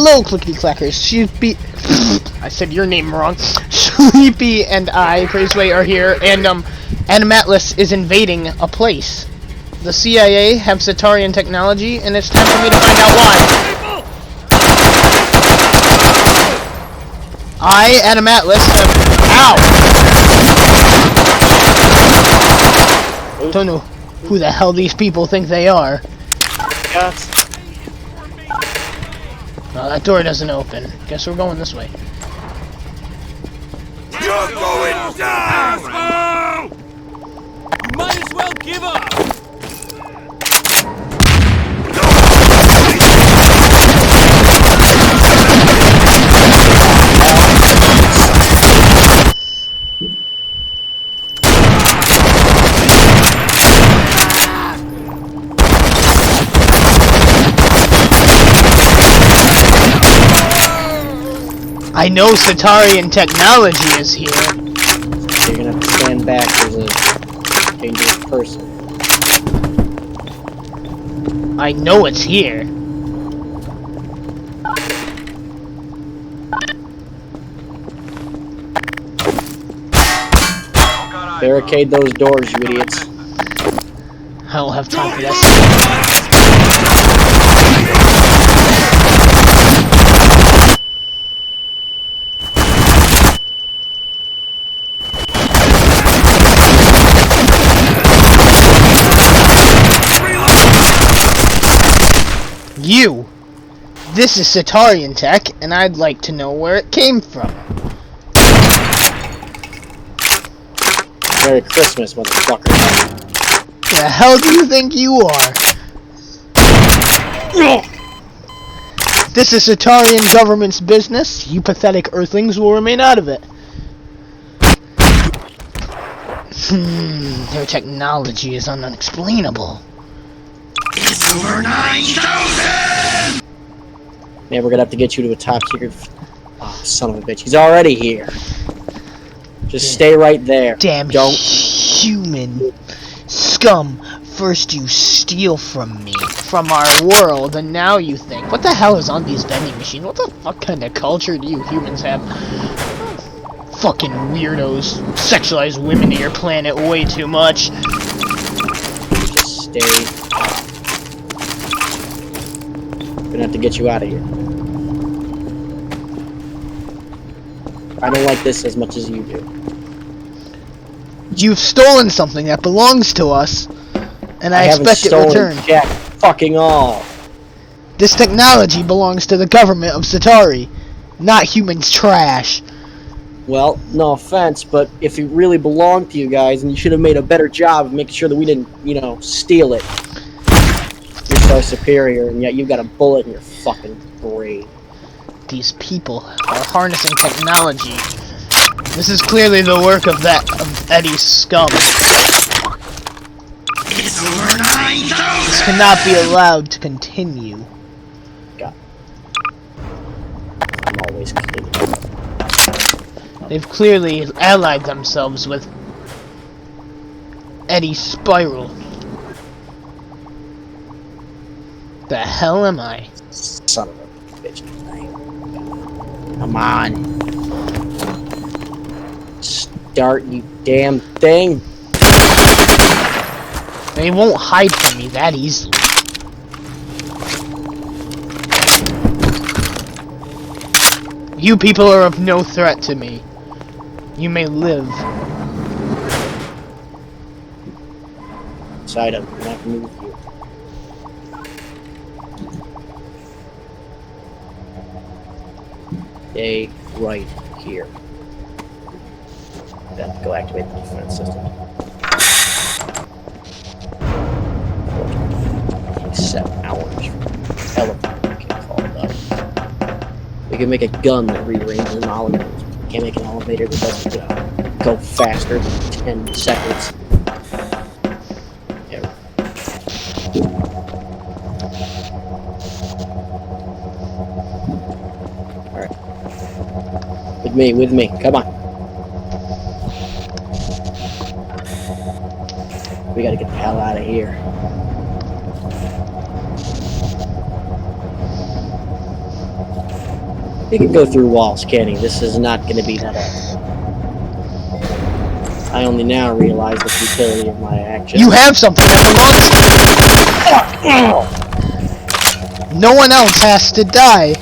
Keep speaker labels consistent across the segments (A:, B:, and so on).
A: hello, clickety clackers. Sleepy. I said your name wrong. Sleepy and I, CrazeWay, are here, and Animatlas is invading a place. The CIA have Centaurian technology, and it's time for me to find out why. I, Animatlas, have... Ow! Don't know who the hell these people think they are.
B: Yes.
A: That door doesn't open. Guess we're going this way.
C: You're going down! You might as well give up!
A: I know Centaurian technology is here.
B: You're gonna have to stand back as a dangerous person.
A: I know it's here.
B: Barricade those doors, you idiots.
A: I don't have time for this. You! This is Centaurian tech, and I'd like to know where it came from.
B: Merry Christmas, motherfucker.
A: The hell do you think you are? This is Centaurian government's business. You pathetic earthlings will remain out of it. Their technology is unexplainable.
C: It's over 9,000!
B: Man, we're gonna have to get you to a top secret. Oh, son of a bitch. He's already here. Just stay right there.
A: Damn human scum. First you steal from me, from our world, and now you think, what the hell is on these vending machines? What the fuck kind of culture do you humans have? Fucking weirdos. Sexualize women to your planet way too much.
B: Just stay. We're gonna have to get you out of here. I don't like this as much as you do.
A: You've stolen something that belongs to us, and I expect it returned.
B: Jack fucking all.
A: This technology belongs to the government of Centauri, not humans' trash.
B: Well, no offense, but if it really belonged to you guys, and you should have made a better job of making sure that we didn't, you know, steal it. You're so superior, and yet you've got a bullet in your fucking brain.
A: These people are harnessing technology. This is clearly the work of Eddie's scum.
C: It's over 9,000!
A: This cannot be allowed to continue.
B: God. I'm always kidding.
A: They've clearly allied themselves with Eddie's spiral. The hell am I?
B: Son of a bitch. Come on. Start, you damn thing.
A: They won't hide from me that easily. You people are of no threat to me. You may live.
B: Side up, I'm not gonna move you. Stay right here. Then go activate the defense system. 7 hours. Elevator can call it up. We can make a gun that rearranges molecules. We can't make an elevator that doesn't go faster than 10 seconds. Yeah. Alright. With me, come on. We gotta get the hell out of here. He can go through walls, can he? This is not going to be that hard. I only now realize the futility of my action.
A: You have something that belongs to you. No one else has to die.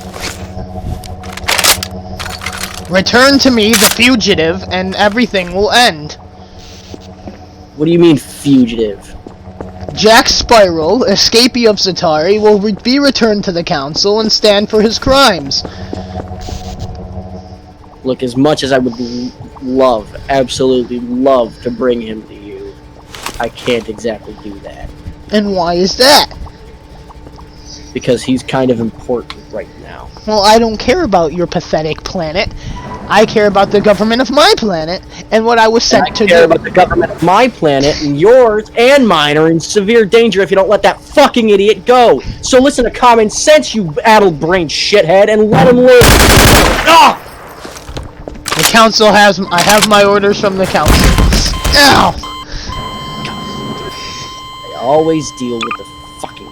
A: Return to me the fugitive, and everything will end.
B: What do you mean, fugitive?
A: Jack Spiral, escapee of Satari, will be returned to the council and stand for his crimes.
B: Look, as much as I would love, absolutely love to bring him to you, I can't exactly do that.
A: And why is that?
B: Because he's kind of important right now.
A: Well, I don't care about your pathetic planet. I care about the government of my planet, and what I was sent to do.
B: I care about the government of my planet, and yours and mine are in severe danger if you don't let that fucking idiot go. So listen to common sense, you addle-brained shithead, and let him live. Ah!
A: The council has... I have my orders from the council. Ow!
B: I always deal with the fucking...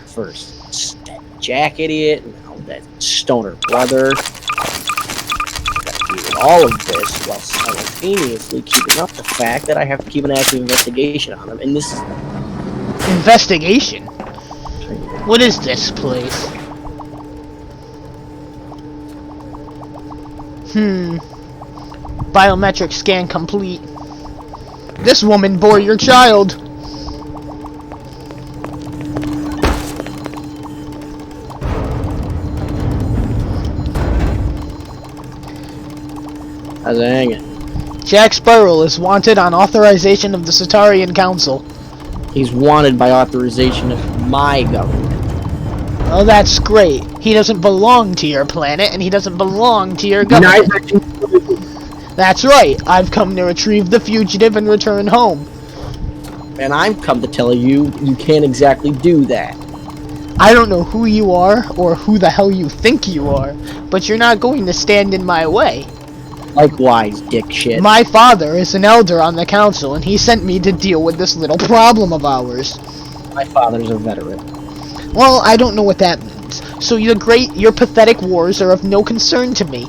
B: First, that Jack idiot, and now that stoner brother. All of this while simultaneously keeping up the fact that I have to keep an active investigation on him, and this is...
A: Investigation? What is this place? Biometric scan complete. This woman bore your child.
B: How's it hanging?
A: Jack Spiral is wanted on authorization of the Satarian Council.
B: He's wanted by authorization of my government.
A: Oh, that's great. He doesn't belong to your planet, and he doesn't belong to your government.
B: Neither do you.
A: That's right. I've come to retrieve the fugitive and return home.
B: And I've come to tell you, you can't exactly do that.
A: I don't know who you are, or who the hell you think you are, but you're not going to stand in my way.
B: Likewise, dick shit.
A: My father is an elder on the council, and he sent me to deal with this little problem of ours.
B: My father's a veteran.
A: Well, I don't know what that means. So your pathetic wars are of no concern to me.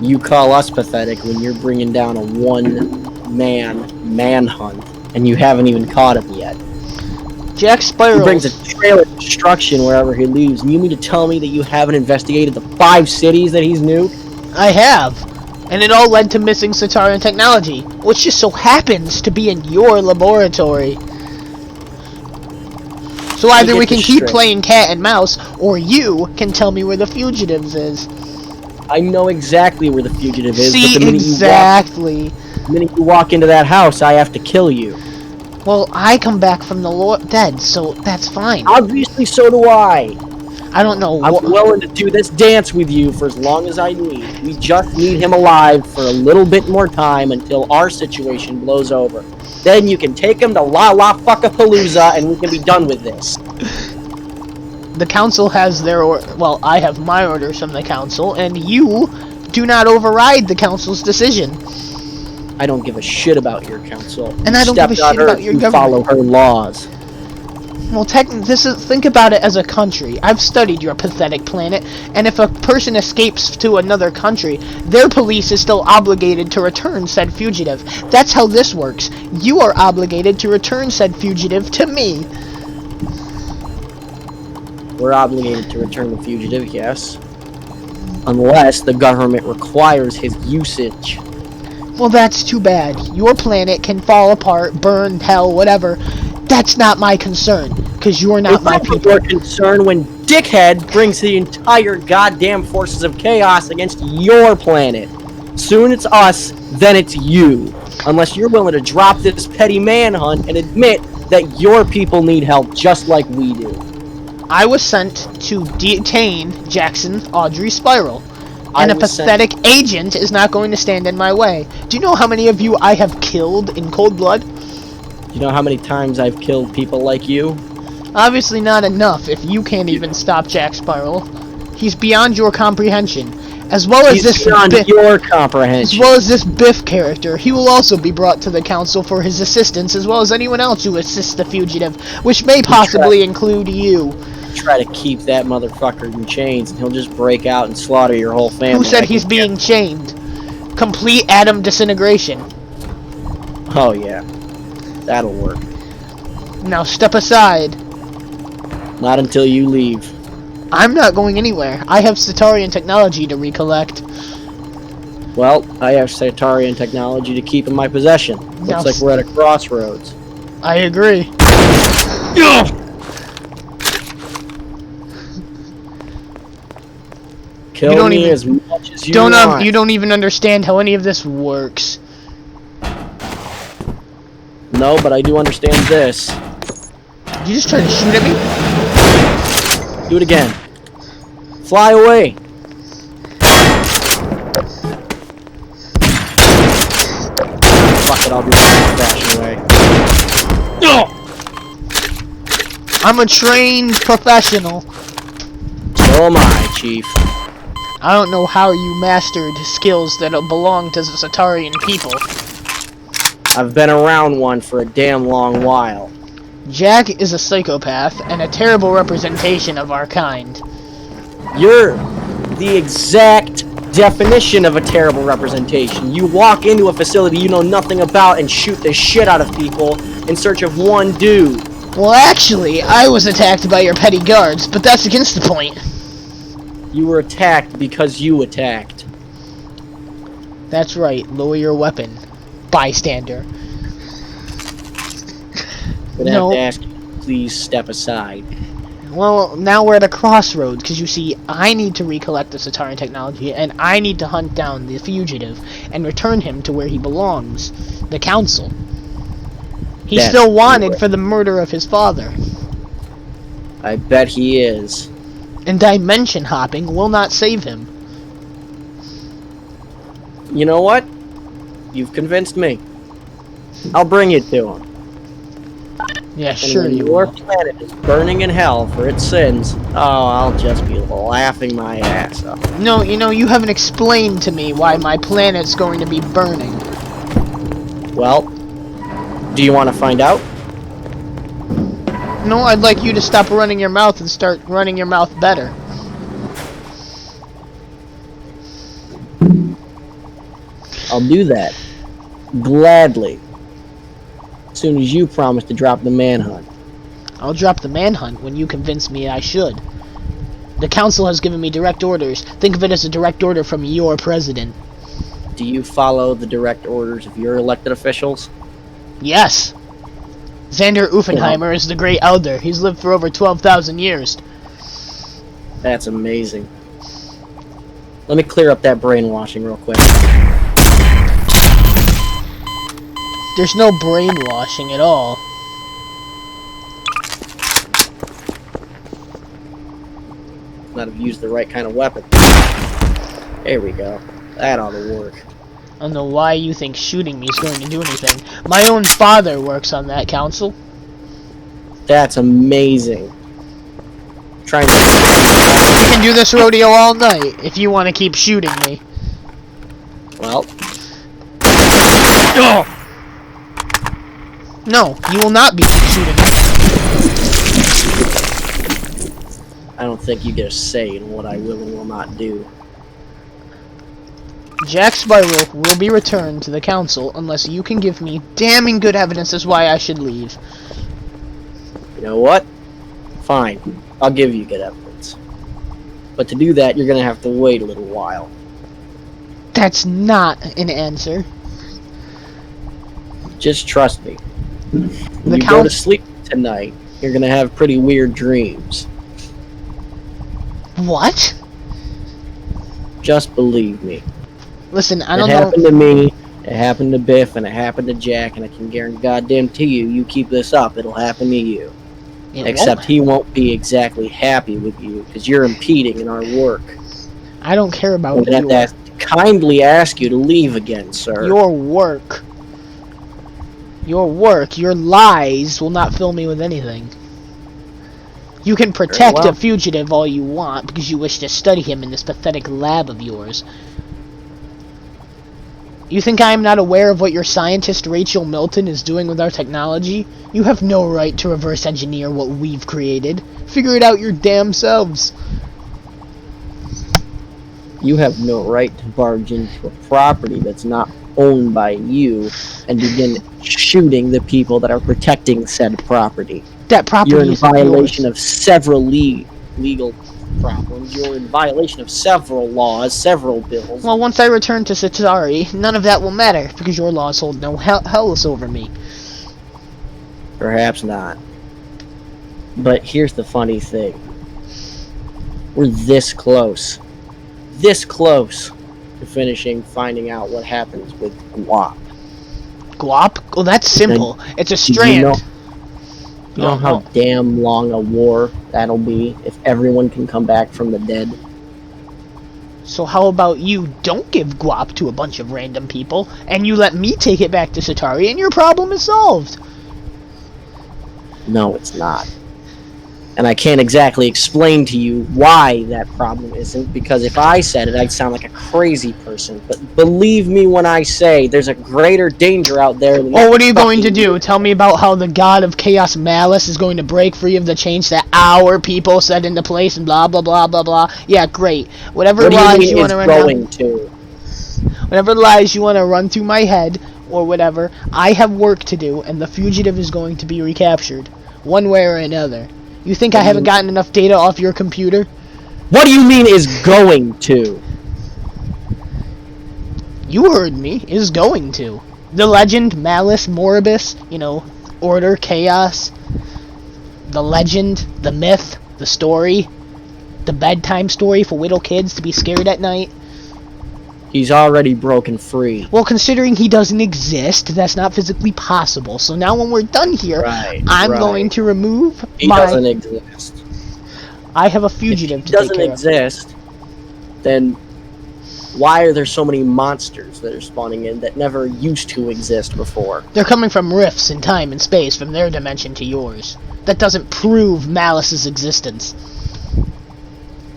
B: You call us pathetic when you're bringing down a one-man manhunt, and you haven't even caught him yet.
A: Jack Spiral...
B: He brings a trail of destruction wherever he leaves, and you mean to tell me that you haven't investigated the 5 cities that he's nuked?
A: I have. And it all led to missing Satarian technology, which just so happens to be in your laboratory. So either we can keep playing cat and mouse, or you can tell me where the fugitives is.
B: I know exactly where the fugitive is,
A: See,
B: but the minute you walk into that house, I have to kill you.
A: Well, I come back from the dead, so that's fine.
B: Obviously, so do I.
A: I don't know.
B: I'm willing to do this dance with you for as long as I need. We just need him alive for a little bit more time until our situation blows over. Then you can take him to La La Fuckapalooza and we can be done with this.
A: The council has their well, I have my orders from the council, and you do not override the council's decision.
B: I don't give a shit about your council.
A: And I don't give a shit about your government.
B: Follow her laws.
A: Well, think about it as a country. I've studied your pathetic planet, and if a person escapes to another country, their police is still obligated to return said fugitive. That's how this works. You are obligated to return said fugitive to me.
B: We're obligated to return the fugitive, yes. Unless the government requires his usage.
A: Well, that's too bad. Your planet can fall apart, burn, hell, whatever. That's not my concern, because you're not my people.
B: It's your concern when Dickhead brings the entire goddamn forces of chaos against your planet. Soon it's us, then it's you. Unless you're willing to drop this petty manhunt and admit that your people need help just like we do. I
A: was sent to detain Jackson Audrey Spiral. And a pathetic agent is not going to stand in my way. Do you know how many of you I have killed in cold blood?
B: Do you know how many times I've killed people like you?
A: Obviously not enough if you can't even stop Jack Spiral. He's beyond your comprehension. As well as this Biff character, he will also be brought to the council for his assistance, as well as anyone else who assists the fugitive, which may possibly include you.
B: Try to keep that motherfucker in chains, and he'll just break out and slaughter your whole family.
A: Who said he's being chained? Complete atom disintegration.
B: Oh yeah, that'll work.
A: Now step aside.
B: Not until you leave.
A: I'm not going anywhere. I have Centaurian technology to recollect.
B: Well, I have Centaurian technology to keep in my possession.
A: Now
B: Looks like we're at a crossroads.
A: I agree.
B: Kill
A: You don't
B: me
A: even-
B: as much as you
A: Don't
B: want.
A: you don't even understand how any of this works.
B: No, but I do understand this.
A: Did you just try to shoot at me?
B: Do it again. Fly away. Fuck it, I'll do it the fashion way.
A: I'm a trained professional.
B: So am I, Chief.
A: I don't know how you mastered skills that belong to the Centaurian people.
B: I've been around one for a damn long while.
A: Jack is a psychopath and a terrible representation of our kind.
B: You're the exact definition of a terrible representation. You walk into a facility you know nothing about and shoot the shit out of people in search of one dude.
A: Well, actually, I was attacked by your petty guards, but that's against the point.
B: You were attacked because you attacked.
A: That's right, lower your weapon, bystander.
B: I'm gonna
A: No.
B: have to ask you to please step aside.
A: Well, now we're at a crossroads, because you see, I need to recollect the Centaurian technology, and I need to hunt down the fugitive, and return him to where he belongs, the Council. He's
B: That's
A: still wanted
B: correct.
A: for the murder of his father.
B: I bet he is.
A: And dimension hopping will not save him.
B: You know what? You've convinced me. I'll bring you to him.
A: Yeah,
B: And
A: sure
B: when
A: you
B: your
A: will.
B: planet is burning in hell for its sins, oh, I'll just be laughing my ass off.
A: No, you haven't explained to me why my planet's going to be burning.
B: Well, do you want to find out?
A: No, I'd like you to stop running your mouth and start running your mouth better.
B: I'll do that. Gladly. As soon as you promise to drop the manhunt.
A: I'll drop the manhunt when you convince me I should. The Council has given me direct orders. Think of it as a direct order from your president.
B: Do you follow the direct orders of your elected officials?
A: Yes. Xander Uffenheimer is the Great Elder. He's lived for over 12,000 years.
B: That's amazing. Let me clear up that brainwashing real quick.
A: There's no brainwashing at all.
B: Not have used the right kind of weapon. There we go. That ought to work.
A: I don't know why you think shooting me is going to do anything. My own father works on that council.
B: That's amazing. Trying to...
A: We can do this rodeo all night if you want to keep shooting me.
B: Well,
A: No, you will not be shooting me.
B: I don't think you get a say in what I will and will not do.
A: Jack Spiral will be returned to the council unless you can give me damning good evidence as why I should leave.
B: You know what? Fine. I'll give you good evidence. But to do that, you're gonna have to wait a little while.
A: That's not an answer.
B: Just trust me. When you go
A: count-
B: to sleep tonight, you're gonna have pretty weird dreams.
A: What?
B: Just believe me.
A: Listen, I
B: It
A: don't know.
B: happened to me, it happened to Biff, and it happened to Jack, and I can guarantee you keep this up, it'll happen to you.
A: It
B: Except
A: won't.
B: he won't be exactly happy with you, because you're impeding in our work.
A: I don't care
B: I'm
A: about
B: gonna have to kindly ask you to leave again, sir.
A: your work. Your work, your lies will not fill me with anything. You can protect
B: well.
A: a fugitive all you want because you wish to study him in this pathetic lab of yours. You think I am not aware of what your scientist Rachel Milton is doing with our technology? You have no right to reverse engineer what we've created. Figure it out your damn selves.
B: You have no right to barge into a property that's not owned by you and begin shooting the people that are protecting said property.
A: That property
B: You're in
A: isn't
B: violation
A: yours.
B: of several legal problems. You're in violation of several laws, several bills.
A: Well, once I return to Satari, none of that will matter, because your laws hold no hells over me.
B: Perhaps not. But here's the funny thing. We're this close to finding out what happens with Guap.
A: Guap? Oh, that's simple. It's a strand.
B: You know how damn long a war that'll be if everyone can come back from the dead?
A: So how about you don't give Guap to a bunch of random people, and you let me take it back to Satari, and your problem is solved?
B: No, it's not. And I can't exactly explain to you why that problem isn't, because if I said it, I'd sound like a crazy person. But believe me when I say there's a greater danger out there than
A: what are you going to do? Tell me about how the god of chaos Malice is going to break free of the chains that our people set into place and blah blah blah blah blah. Yeah, great. Whatever lies you want to run down, whatever lies you want to run through my head or whatever, I have work to do, and the fugitive is going to be recaptured, one way or another. You think I haven't gotten enough data off your computer?
B: What do you mean is going to?
A: You heard me. Is going to. The legend, Malice, Moribus, order, chaos. The legend, the myth, the story. The bedtime story for little kids to be scared at night.
B: He's already broken free.
A: Well, considering he doesn't exist, that's not physically possible. So now when we're done here, I'm going to remove
B: He doesn't exist.
A: I have a fugitive to take care of.
B: If he doesn't exist, then why are there so many monsters that are spawning in that never used to exist before?
A: They're coming from rifts in time and space, from their dimension to yours. That doesn't prove Malice's existence.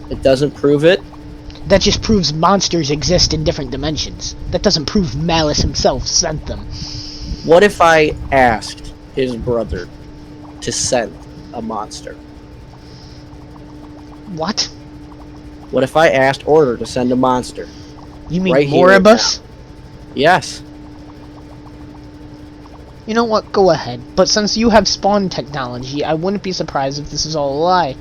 B: It doesn't prove it?
A: That just proves monsters exist in different dimensions. That doesn't prove Malice himself sent them.
B: What if I asked his brother to send a monster?
A: What?
B: What if I asked Order to send a monster?
A: You mean
B: right
A: Moribus?
B: Yes.
A: You know what? Go ahead. But since you have spawn technology, I wouldn't be surprised if this is all a lie.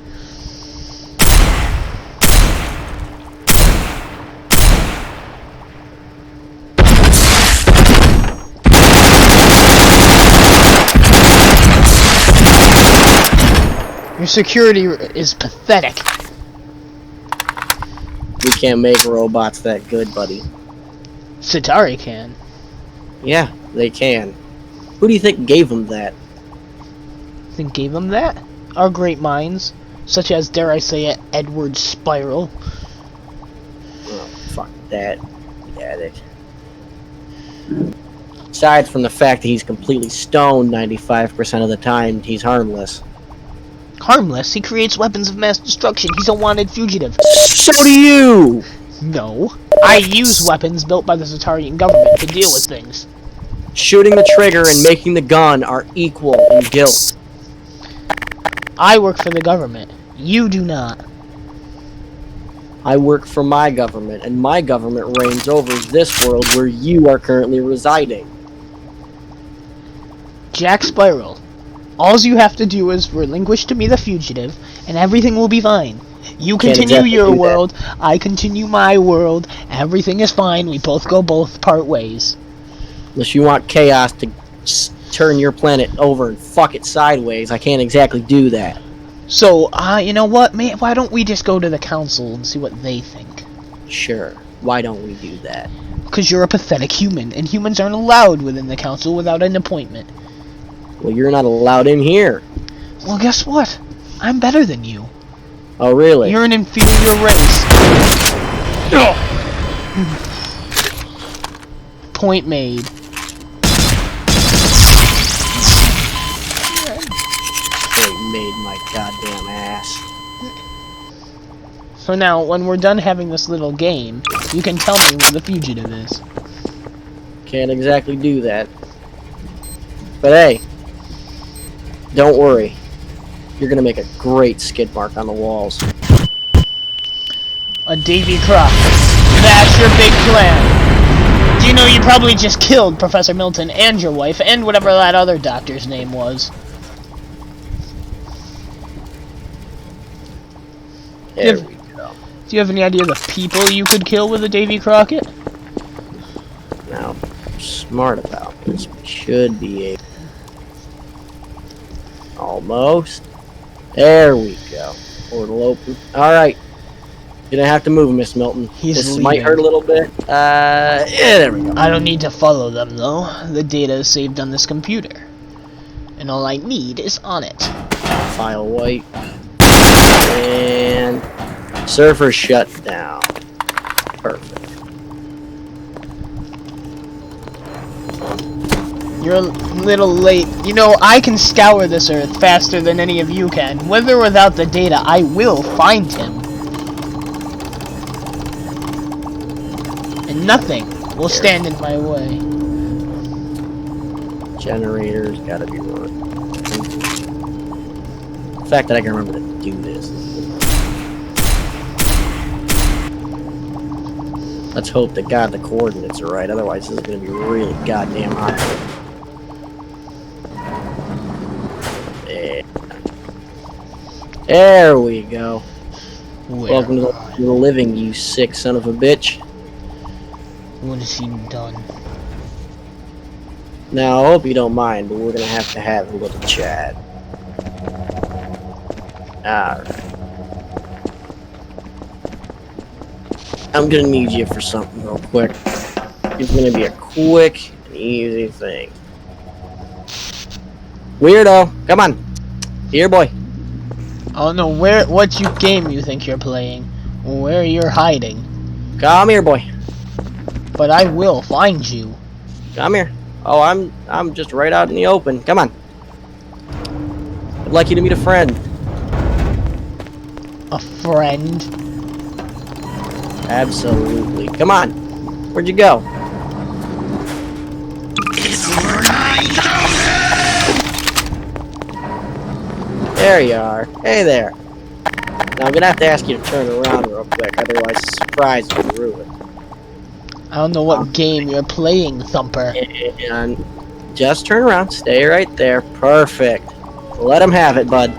A: Your security is pathetic.
B: We can't make robots that good, buddy.
A: Satari can.
B: Yeah, they can. Who do you think gave them that?
A: Think gave them that? Our great minds, such as, dare I say it, Edward Spiral.
B: Oh, fuck that. Get it. Aside from the fact that he's completely stoned 95% of the time, he's harmless.
A: Harmless? He creates weapons of mass destruction. He's a wanted fugitive.
B: So do you!
A: No. I use weapons built by the Zatarian government to deal with things.
B: Shooting the trigger and making the gun are equal in guilt.
A: I work for the government. You do not.
B: I work for my government, and my government reigns over this world where you are currently residing.
A: Jack Spiral. All you have to do is relinquish to me the fugitive, and everything will be fine. You continue your world, I continue my world, everything is fine, we both go part ways.
B: Unless you want chaos to turn your planet over and fuck it sideways, I can't exactly do that.
A: So, you know what, why don't we just go to the council and see what they think?
B: Sure, why don't we do that?
A: Because you're a pathetic human, and humans aren't allowed within the council without an appointment.
B: Well, you're not allowed in here.
A: Well, guess what? I'm better than you.
B: Oh, really?
A: You're an inferior race. Point made.
B: Point made, my goddamn ass.
A: So now, when we're done having this little game, you can tell me where the fugitive is.
B: Can't exactly do that. But hey, don't worry. You're gonna make a great skid mark on the walls.
A: A Davy Crockett. That's your big plan. Do you know you probably just killed Professor Milton and your wife and whatever that other doctor's name was?
B: There we go.
A: Do you have any idea of the people you could kill with a Davy Crockett?
B: Now, if we're smart about this. We should be able. Almost. There we go. Portal open. Alright. You don't have to move, Miss Milton. This
A: leaving.
B: might hurt a little bit. Yeah, there we go.
A: I don't need to follow them, though. The data is saved on this computer. And all I need is on it.
B: File white. And server shut down. Perfect.
A: You're a little late. You know, I can scour this Earth faster than any of you can. With or without the data, I will find him. And nothing will stand in my way.
B: Generators gotta be run. The fact that I can remember to do this. Let's hope that God the coordinates are right, otherwise this is gonna be really goddamn awkward. There we go.
A: Where?
B: Welcome to the living, you sick son of a bitch.
A: What has he done?
B: Now, I hope you don't mind, but we're gonna have to have a little chat. Alright. I'm gonna need you for something real quick. It's gonna be a quick and easy thing. Weirdo! Come on! Here, boy.
A: I don't know what game you think you're playing, or where you're hiding,
B: Come here, boy.
A: but I will find you.
B: Come here. Oh, I'm just right out in the open. Come on. I'd like you to meet a friend.
A: A friend?
B: Absolutely. Come on. Where'd you go? There you are. Hey there. Now I'm gonna have to ask you to turn around real quick, otherwise the surprise will be ruined.
A: I don't know what game you're playing, Thumper.
B: And just turn around. Stay right there. Perfect. Let him have it, bud.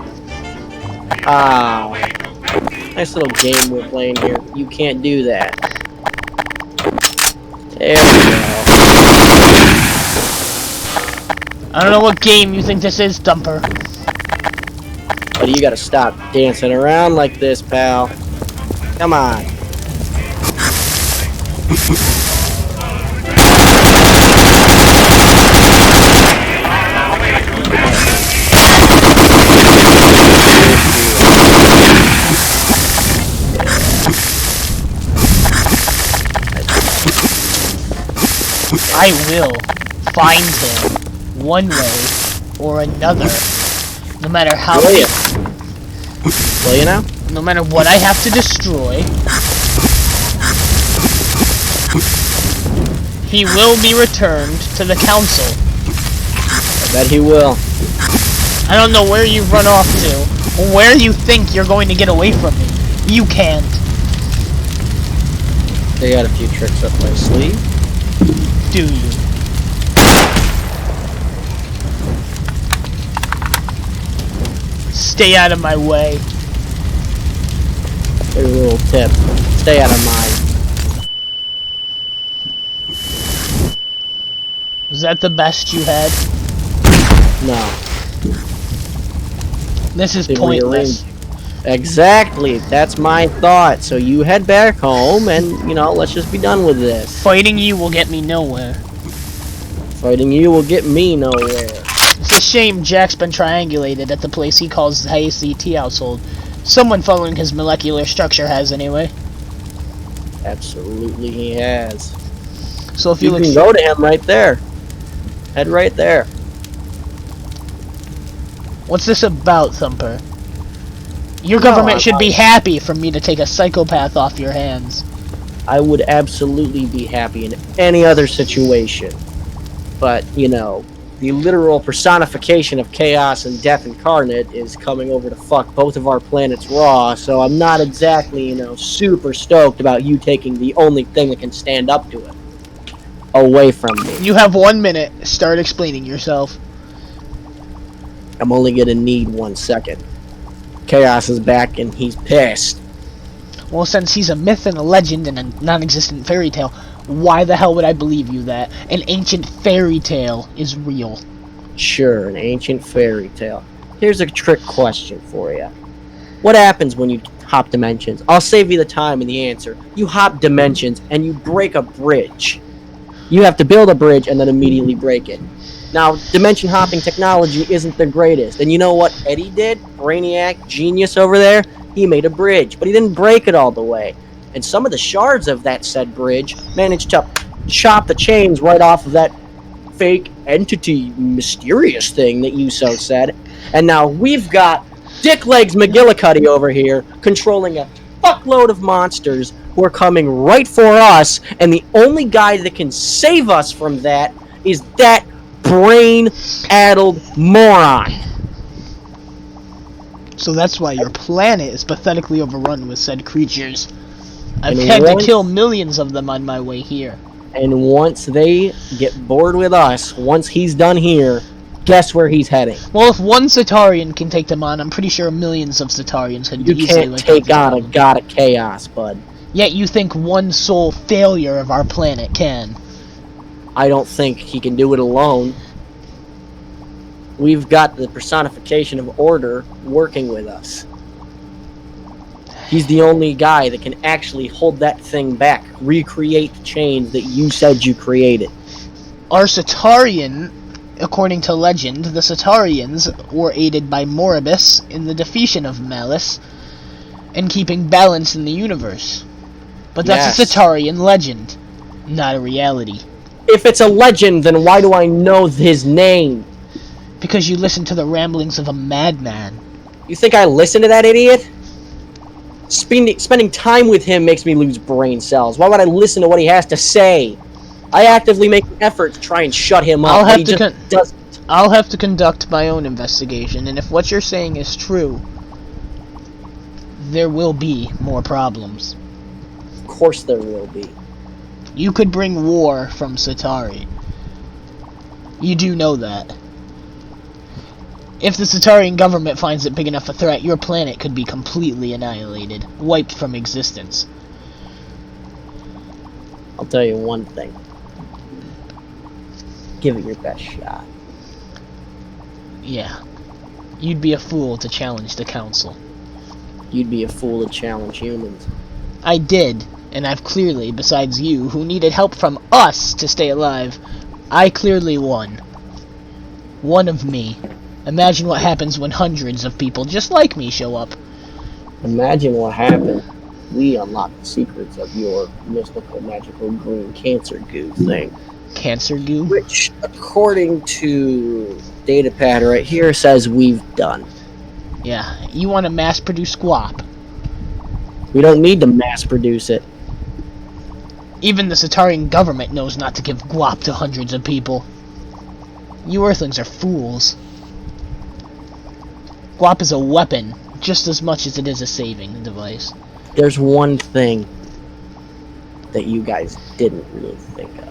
B: Ah. Nice little game we're playing here. You can't do that. There we go.
A: I don't know what game you think this is, Thumper.
B: But you gotta stop dancing around like this, pal. Come on.
A: I will find him, one way or another. No matter how
B: Will you? Will you now?
A: no matter what I have to destroy, he will be returned to the council.
B: I bet he will.
A: I don't know where you've run off to, or where you think you're going to get away from me. You can't.
B: I got a few tricks up my sleeve.
A: Do you? Stay out of my way.
B: Here's a little tip. Stay out of mine.
A: Was that the best you had?
B: No.
A: This is
B: They
A: pointless.
B: Exactly. That's my thought. So you head back home and, you know, let's just be done with this.
A: Fighting you will get me nowhere.
B: Fighting you will get me nowhere.
A: It's a shame Jack's been triangulated at the place he calls the ACT household. Someone following his molecular structure has, anyway.
B: Absolutely he has.
A: So if
B: You
A: you,
B: can
A: look
B: go to him right there. Head right there.
A: what's this about, Thumper? Your
B: No,
A: government
B: I'm
A: should
B: not.
A: be happy for me to take a psychopath off your hands.
B: I would absolutely be happy in any other situation. But, you know, the literal personification of chaos and death incarnate is coming over to fuck both of our planets raw, so I'm not exactly, you know, super stoked about you taking the only thing that can stand up to it away from me.
A: You have 1 minute. Start explaining yourself.
B: I'm only gonna need 1 second. Chaos is back and he's pissed.
A: Well, since he's a myth and a legend and a non-existent fairy tale, why the hell would I believe you that an ancient fairy tale is real?
B: Sure, an ancient fairy tale. Here's a trick question for you. What happens when you hop dimensions? I'll save you the time and the answer. You hop dimensions and you break a bridge. You have to build a bridge and then immediately break it. Now, dimension hopping technology isn't the greatest. And you know what Eddie did? Brainiac, genius over there? He made a bridge, but he didn't break it all the way. And some of the shards of that said bridge managed to chop the chains right off of that fake entity mysterious thing that you so said. And now we've got Dick Legs McGillicuddy over here controlling a fuckload of monsters who are coming right for us, and the only guy that can save us from that is that brain-addled moron.
A: So that's why your planet is pathetically overrun with said creatures. I've
B: And
A: had to
B: once-
A: kill millions of them on my way here.
B: And once they get bored with us, once he's done here, guess where he's heading?
A: Well, if one Centaurian can take them on, I'm pretty sure millions of Centaurians could
B: You
A: easily
B: can't take on a
A: them.
B: god of chaos, bud.
A: Yet you think one sole failure of our planet can.
B: I don't think he can do it alone. We've got the personification of order working with us. He's the only guy that can actually hold that thing back, recreate the chains that you said you created.
A: Our Centaurian, according to legend, the Centaurians were aided by Moribus in the defeation of Malice and keeping balance in the universe. But that's a
B: Yes.
A: Centaurian legend, not a reality.
B: If it's a legend, then why do I know his name?
A: Because you listen to the ramblings of a madman.
B: You think I listen to that idiot? Spending time with him makes me lose brain cells. Why would I listen to what he has to say? I actively make an effort to try and shut him up.
A: I'll
B: but
A: have
B: he
A: to
B: just doesn't.
A: I'll have to conduct my own investigation, and if what you're saying is true, there will be more problems.
B: Of course there will be.
A: You could bring war from Centauri. You do know that. If the Centaurian government finds it big enough a threat, your planet could be completely annihilated, wiped from existence.
B: I'll tell you one thing. Give it your best shot.
A: Yeah. You'd be a fool to challenge the Council.
B: You'd be a fool to challenge humans.
A: I did, and I've clearly, besides you, who needed help from us to stay alive, I clearly won. One of me. Imagine what happens when hundreds of people just like me show up.
B: Imagine what happened. We unlock the secrets of your mystical, magical green cancer goo thing.
A: Cancer goo?
B: Which, according to datapad right here, says we've done.
A: Yeah, you want to mass-produce guap.
B: We don't need to mass produce it.
A: Even the Centaurian government knows not to give guap to hundreds of people. You Earthlings are fools. Guap is a weapon, just as much as it is a saving device.
B: There's one thing that you guys didn't really think of.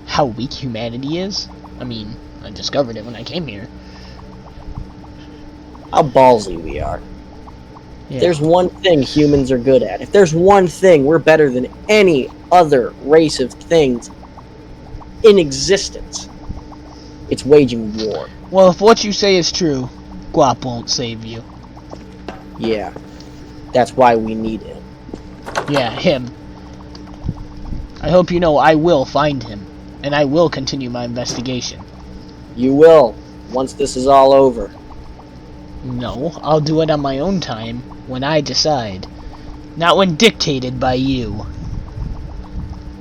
A: How weak humanity is? I mean, I discovered it when I came here.
B: How ballsy we are.
A: Yeah.
B: There's one thing humans are good at. If there's one thing we're better than any other race of things in existence, it's waging war.
A: Well, if what you say is true, guap won't save you.
B: Yeah. That's why we need him.
A: Yeah, him. I hope you know I will find him, and I will continue my investigation.
B: You will, once this is all over.
A: No, I'll do it on my own time, when I decide. Not when dictated by you.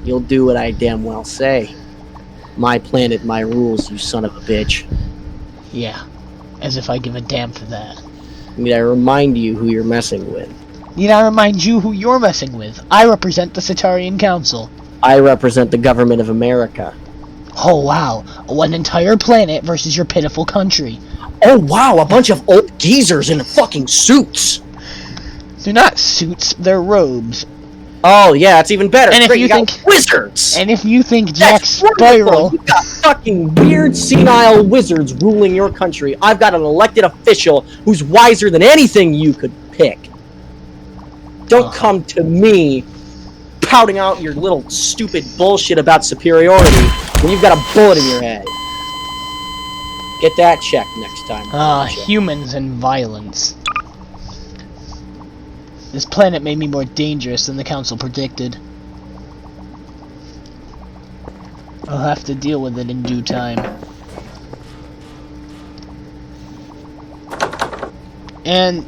B: You'll do what I damn well say. My planet, my rules, you son of a bitch.
A: Yeah, as if I give a damn for that.
B: Need I remind you who you're messing with?
A: Need I remind you who you're messing with? I represent the Cetarian Council.
B: I represent the government of America.
A: Oh wow, one entire planet versus your pitiful country.
B: Oh wow, a bunch of old geezers in fucking suits.
A: They're not suits, they're robes.
B: Oh yeah, that's even better.
A: And if
B: Great,
A: you
B: got
A: think-
B: wizards.
A: And if you think Jack
B: That's wonderful.
A: Spiral...
B: You got fucking weird, senile wizards ruling your country. I've got an elected official who's wiser than anything you could pick. Don't come to me pouting out your little stupid bullshit about superiority when you've got a bullet in your head. Get that checked next time.
A: Humans and violence. This planet may be more dangerous than the Council predicted. I'll have to deal with it in due time. And